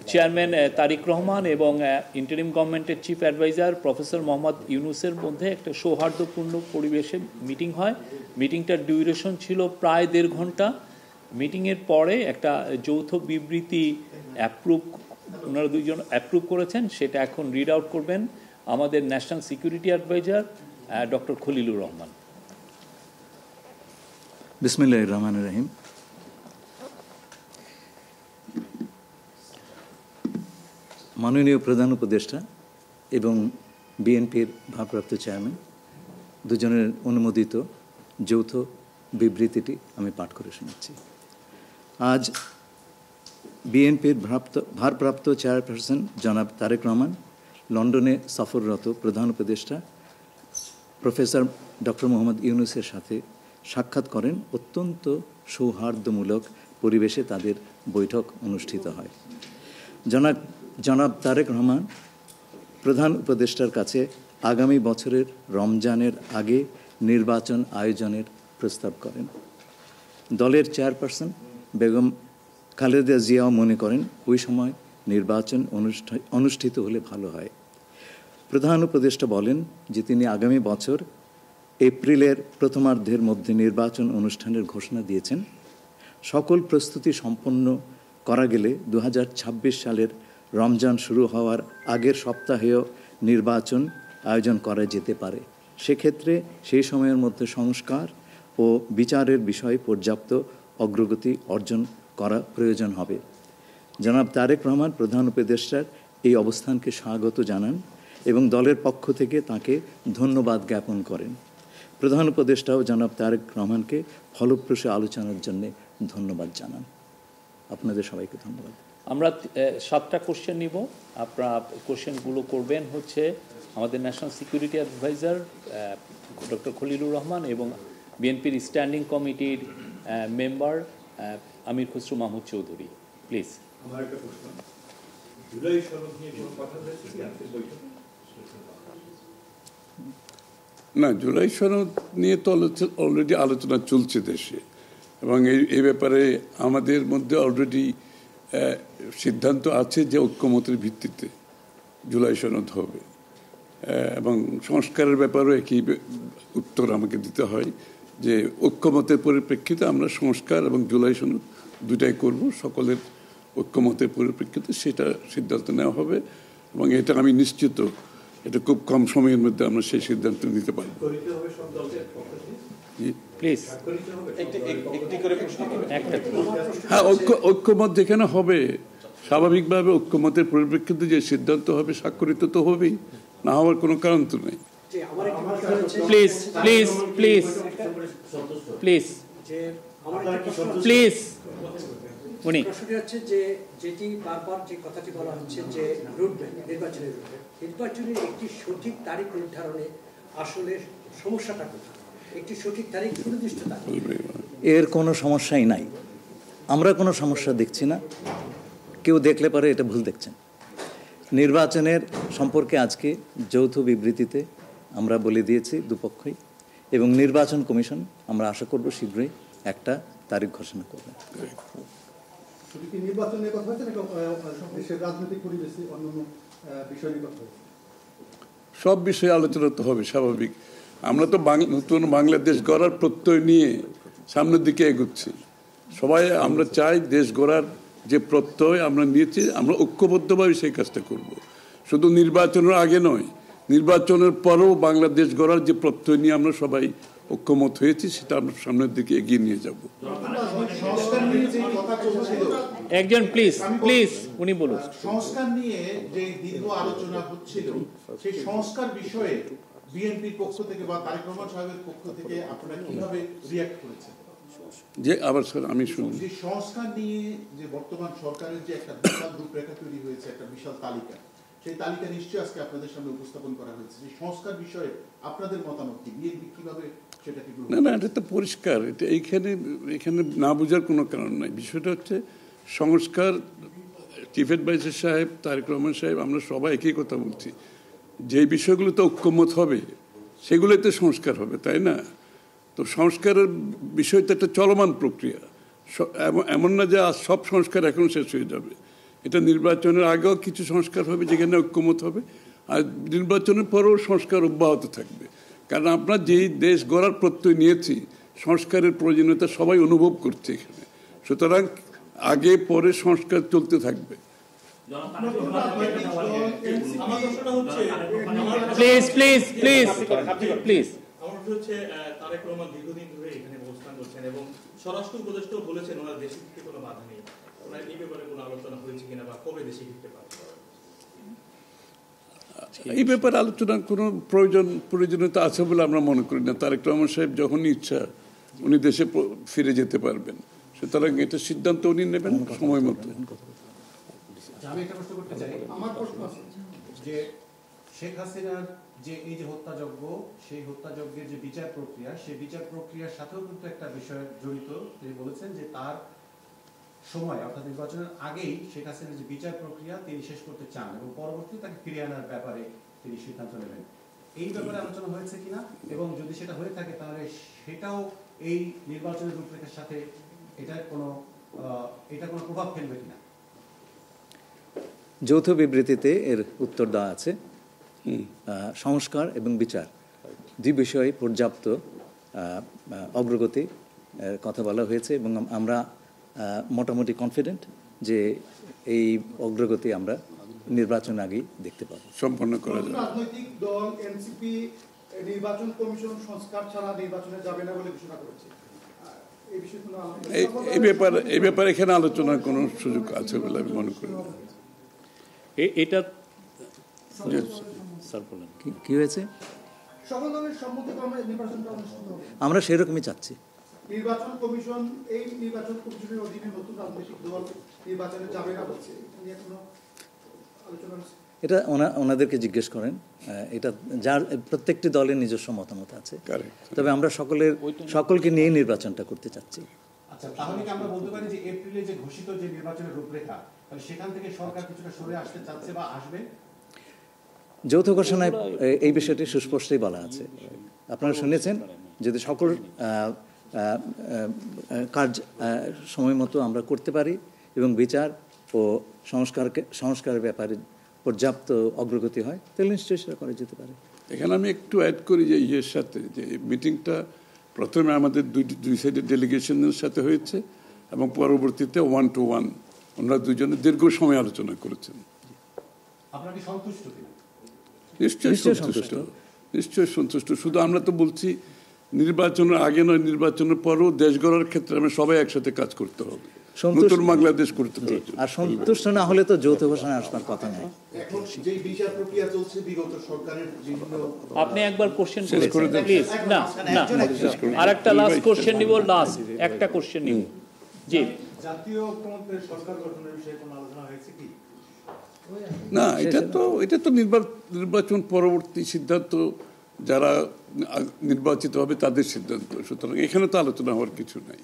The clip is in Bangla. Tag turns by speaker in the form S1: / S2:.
S1: চেয়ারম্যান তারিক রহমান এবং ইন্টারিম গভর্নমেন্টের চিফ অ্যাডভাইজার প্রফেসর মোহাম্মদ ইউনুসের মধ্যে একটা সৌহার্দ্যপূর্ণ পরিবেশে মিটিং হয়। মিটিংটার ডিউরেশন ছিল প্রায় 1.5 ঘন্টা। মিটিংয়ের পরে একটা যৌথ বিবৃতি ওনারা দুইজন অ্যাপ্রুভ করেছেন, সেটা এখন রিড আউট করবেন আমাদের national security adviser doctor Khalilur Rahman.
S2: বিসমিল্লাহির রহমানির রহিম। মাননীয় প্রধান উপদেষ্টা এবং বিএনপির ভারপ্রাপ্ত চেয়ারম্যান দুজনের অনুমোদিত যৌথ বিবৃতিটি আমি পাঠ করে শোনাচ্ছি। আজ বিএনপির ভারপ্রাপ্ত চেয়ারপারসন জনাব তারেক রহমান লন্ডনে সফররত প্রধান উপদেষ্টা প্রফেসর ডক্টর মোহাম্মদ ইউনুসের সাথে সাক্ষাৎ করেন। অত্যন্ত সৌহার্দ্যমূলক পরিবেশে তাদের বৈঠক অনুষ্ঠিত হয়। জনাব তারেক রহমান প্রধান উপদেষ্টার কাছে আগামী বছরের রমজানের আগে নির্বাচন আয়োজনের প্রস্তাব করেন। দলের চেয়ারপারসন বেগম খালেদা জিয়াও মনে করেন ওই সময় নির্বাচন অনুষ্ঠিত হলে ভালো হয়। প্রধান উপদেষ্টা বলেন যে তিনি আগামী বছর এপ্রিলের প্রথমার্ধের মধ্যে নির্বাচন অনুষ্ঠানের ঘোষণা দিয়েছেন। সকল প্রস্তুতি সম্পন্ন করা গেলে 2026 সালের রমজান শুরু হওয়ার আগের সপ্তাহেও নির্বাচন আয়োজন করা যেতে পারে। সেক্ষেত্রে সেই সময়ের মধ্যে সংস্কার ও বিচারের বিষয়ে পর্যাপ্ত অগ্রগতি অর্জন করা প্রয়োজন হবে। জনাব তারেক রহমান প্রধান উপদেষ্টার এই অবস্থানকে স্বাগত জানান এবং দলের পক্ষ থেকে তাকে ধন্যবাদ জ্ঞাপন করেন। প্রধান উপদেষ্টাও জনাব তারেক রহমানকে ফলপ্রসূ আলোচনার জন্য ধন্যবাদ জানান। আপনাদের সবাইকে ধন্যবাদ।
S1: আমরা 7টা কোশ্চেন নিব। আপনারা কোশ্চেনগুলো করবেন হচ্ছে আমাদের national security adviser doctor Khalilur Rahman এবং বিএনপির স্ট্যান্ডিং কমিটির মেম্বার আমির খসরু মাহমুদ চৌধুরী। প্লিজ।
S3: আমার একটা প্রশ্ন, জুলাই সনদ নিয়ে কোনো কথা হয়েছে কি আজকের বৈঠকে?
S4: না, জুলাই সনদ নিয়ে তো অলরেডি আলোচনা চলছে দেশে, এবং এই ব্যাপারে আমাদের মধ্যে অলরেডি সিদ্ধান্ত আছে যে ঐক্যমতের ভিত্তিতে জুলাই সনদ হবে, এবং সংস্কারের ব্যাপারেও একই উত্তর আমাকে দিতে হয় যে ঐক্যমতের পরিপ্রেক্ষিতে আমরা সংস্কার এবং জুলাই সনদ দুটাই করব। সকলের ঐক্যমতের পরিপ্রেক্ষিতে সেটা সিদ্ধান্ত নেওয়া হবে, এবং এটা আমি নিশ্চিত এটা খুব কম সময়ের মধ্যে আমরা সেই সিদ্ধান্ত নিতে পারব। হ্যাঁ, ঐক্যমত যেখানে হবে স্বাভাবিকভাবে ঐক্যমতের পরিপ্রেক্ষিতে যে সিদ্ধান্ত হবে স্বাক্ষরিত তো হবেই, না হওয়ার কোনো কারণ তো নেই।
S1: Please please please please please. উনি
S5: প্রশ্নটি হচ্ছে যে যেটি বারবার যে কথাটি বলা হচ্ছে যে রুটম্যাপ নির্বাচনের নির্বাচনের একটি সঠিক তারিখ নির্ধারণে আসলে সমস্যাটা কোথায়? একটি সঠিক তারিখ সুনির্দিষ্ট তারিখ
S2: এর কোনো সমস্যাই নাই। আমরা কোনো সমস্যা দেখছি না। কেউ দেখলে পারে এটা ভুল দেখছেন। নির্বাচনের সম্পর্কে আজকে যৌথ বিবৃতিতে আমরা বলে দিয়েছি দুপক্ষই, এবং নির্বাচন কমিশন আমরা আশা করব শীঘ্রই একটা তারিখ ঘোষণা করবে।
S4: সব বিষয়ে আলোচনা তো হবে স্বাভাবিক। আমরা তো নতুন বাংলাদেশ গড়ার প্রত্যয় নিয়ে সামনের দিকে এগোচ্ছি। সবাই আমরা চাই দেশ গড়ার যে প্রত্যয় আমরা নিয়েছি, আমরা ঐক্যবদ্ধভাবে সেই কাজটা করব। শুধু নির্বাচনের আগে নয়, নির্বাচনের পরেও বাংলাদেশ গড়ার যে প্রত্যয় নিয়ে আমরা সবাই ঐক্যমত হয়েছি, সেটা আমরা সামনের দিকে এগিয়ে নিয়ে যাব।
S1: একজন প্লিজ প্লিজ উনি বলুন।
S3: সংস্কার নিয়ে যে দীর্ঘ আলোচনা হচ্ছিল, সেই সংস্কার বিষয়ে বিএনপির পক্ষ থেকে বা তারেক রহমান সাহেবের পক্ষ থেকে আপনারা কিভাবে রিঅ্যাক্ট করেছেন?
S4: যে আবার স্যার আমি শুনি,
S3: যে সংস্কার নিয়ে যে বর্তমান সরকারের যে একটা বিশাল রূপরেখা তৈরি হয়েছে, একটা বিশাল তালিকা, সেই তালিকা নিশ্চয়ই আজকে আপনাদের সামনে উপস্থাপন করা হয়েছে। যে সংস্কার বিষয়ে আপনাদের মতামত কি? বিএনপি কিভাবে সেটাকে?
S4: না, এটা তো পরিষ্কার। এটা এখানে না বোঝার কোনো কারণ নাই। বিষয়টা হচ্ছে সংস্কার। চিফ অ্যাডভাইজার সাহেব, তারেক রহমান সাহেব, আমরা সবাই একই কথা বলছি। যে বিষয়গুলোতে ঐক্যমত হবে সেগুলোতে সংস্কার হবে, তাই না? তো সংস্কারের বিষয়টা একটা চলমান প্রক্রিয়া। এমন না যে সব সংস্কার এখন শেষ হয়ে যাবে। এটা নির্বাচনের আগেও কিছু সংস্কার হবে যেখানে ঐক্যমত হবে, আর নির্বাচনের পরেও সংস্কার অব্যাহত থাকবে। কারণ আমরা যেই দেশ গড়ার প্রত্যয় নিয়েছি, সংস্কারের প্রয়োজনীয়তা সবাই অনুভব করছে এখানে। সুতরাং আগে পরে সংস্কার চলতে থাকবে।
S1: Please please please please.
S6: আমার হচ্ছে তারেক রহমান দীর্ঘদিন ধরে এখানে অবস্থান করছেন এবং স্বরাষ্ট্র উপদেষ্টাও বলেছেন ওনার দেশে ফিরতে কোনো বাধা নেই। ওনার এই ব্যাপারে কোনো আলোচনা হয়েছে কিনা বা কবে দেশে ফিরতে পারবে?
S4: এই ব্যাপারে আলোচনার কোনো প্রয়োজনীয়তা আছে বলে আমরা মনে করি না। তারেক রহমান সাহেব যখনই ইচ্ছা উনি দেশে ফিরে যেতে পারবেন, সুতরাং এটা সিদ্ধান্ত উনি নেবেন সময় মতো।
S7: আমি একটা প্রশ্ন করতে চাই। আমার প্রশ্ন আছে যে শেখ হাসিনার যে এই যে হত্যাযজ্ঞ, সেই হত্যাযজ্ঞের যে বিচার প্রক্রিয়া, সেই বিচার প্রক্রিয়ার সাথেও কিন্তু একটা বিষয় জড়িত। তিনি বলেছেন যে তার সময় অর্থাৎ নির্বাচনের আগেই শেখ হাসিনার যে বিচার প্রক্রিয়া তিনি শেষ করতে চান এবং পরবর্তীতে তাকে ফিরিয়ে আনার ব্যাপারে তিনি সিদ্ধান্ত নেবেন। এই ব্যাপারে আলোচনা হয়েছে কিনা, এবং যদি সেটা হয়ে থাকে তাহলে সেটাও এই নির্বাচনের রূপরেখার সাথে এটা কোনো প্রভাব ফেলবে কিনা?
S2: যৌথ বিবৃতিতে এর উত্তর দেওয়া আছে। সংস্কার এবং বিচার দুই বিষয়ে পর্যাপ্ত অগ্রগতি কথা বলা হয়েছে এবং আমরা মোটামুটি কনফিডেন্ট যে এই অগ্রগতি আমরা নির্বাচন আগেই দেখতে পাবো।
S4: সম্পন্ন করা যাবে।
S3: রাজনৈতিক দল এনসিপি নির্বাচন কমিশন সংস্কার ছাড়া নির্বাচনে যাবে না বলে ঘোষণা করেছে।
S4: এই ব্যাপারে এখানে আলোচনার কোনো সুযোগ আছে বলে আমি মনে করি না।
S1: এটা স্যার বলেন
S2: কি হয়েছে?
S3: সকল দলের সম্মতিক্রমে নির্বাচনটা অনুষ্ঠিত হবে।
S2: আমরা সেরকমই চাচ্ছি।
S3: নির্বাচন কমিশন এই নির্বাচন কমিশনের অধীনে নতুন রাজনৈতিক দল নির্বাচনে যাবে না বলছে, এখনো আলোচনা হচ্ছে।
S2: এটা ওনাদেরকে জিজ্ঞেস করেন। এটা যার প্রত্যেকটি দলের নিজস্ব মতামত আছে, তবে আমরা সকলকে নিয়ে নির্বাচনটা করতে চাচ্ছি।
S7: আচ্ছা, তাহলে কি আমরা বলতে পারি যে এপ্রিলে যে ঘোষিত যে নির্বাচনের রূপরেখা, তাহলে সেখান থেকে সরকার কিছুটা সরে আসতে চাচ্ছে বা আসবে?
S2: যৌথ ঘোষণায় এই বিষয়টি সুস্পষ্টই বলা আছে। আপনারা শুনেছেন, যদি সকল কাজ সময় মতো আমরা করতে পারি এবং বিচার ও সংস্কারের ব্যাপারে পর্যাপ্ত অগ্রগতি হয়, তাহলে নিশ্চয়ই সেটা করা যেতে পারে।
S4: এখানে আমি একটু অ্যাড করি যে ইয়ের সাথে, যে মিটিংটা প্রথমে আমাদের দুই সাইডের ডেলিগেশনের সাথে হয়েছে এবং পরবর্তীতে 1 to 1 ওনারা দুজনে দীর্ঘ সময় আলোচনা করেছেন।
S7: আপনারা কি সন্তুষ্ট কিনা?
S4: নিশ্চয়ই সন্তুষ্ট। শুধু আমরা তো বলছি নির্বাচনের আগে নয়, নির্বাচনের পরেও দেশ গড়ার ক্ষেত্রে আমরা সবাই একসাথে কাজ করতে হবে, নতুন বাংলাদেশ করতে হবে।
S2: আর সন্তুষ্ট না হলে তো যৌথ ঘোষণা আসবার কথা নয়।
S3: এখন যে বিচার প্রক্রিয়া চলছে বিগত সরকারের বিভিন্ন,
S1: আপনি একবার কোশ্চেন করেছেন প্লিজ। না আরেকটা লাস্ট কোশ্চেন নিব, লাস্ট একটা কোশ্চেন নিব। জি,
S7: জাতীয় ঐক্যমত্যের সরকার গঠনের বিষয়ে কোনো আলোচনা হয়েছে কি?
S4: না, এটা তো নির্বাচন পরবর্তী সিদ্ধান্ত, যারা নির্বাচিত হবে তাদের সিদ্ধান্ত। সুতরাং এখানে তো আলোচনা হওয়ার কিছু নাই।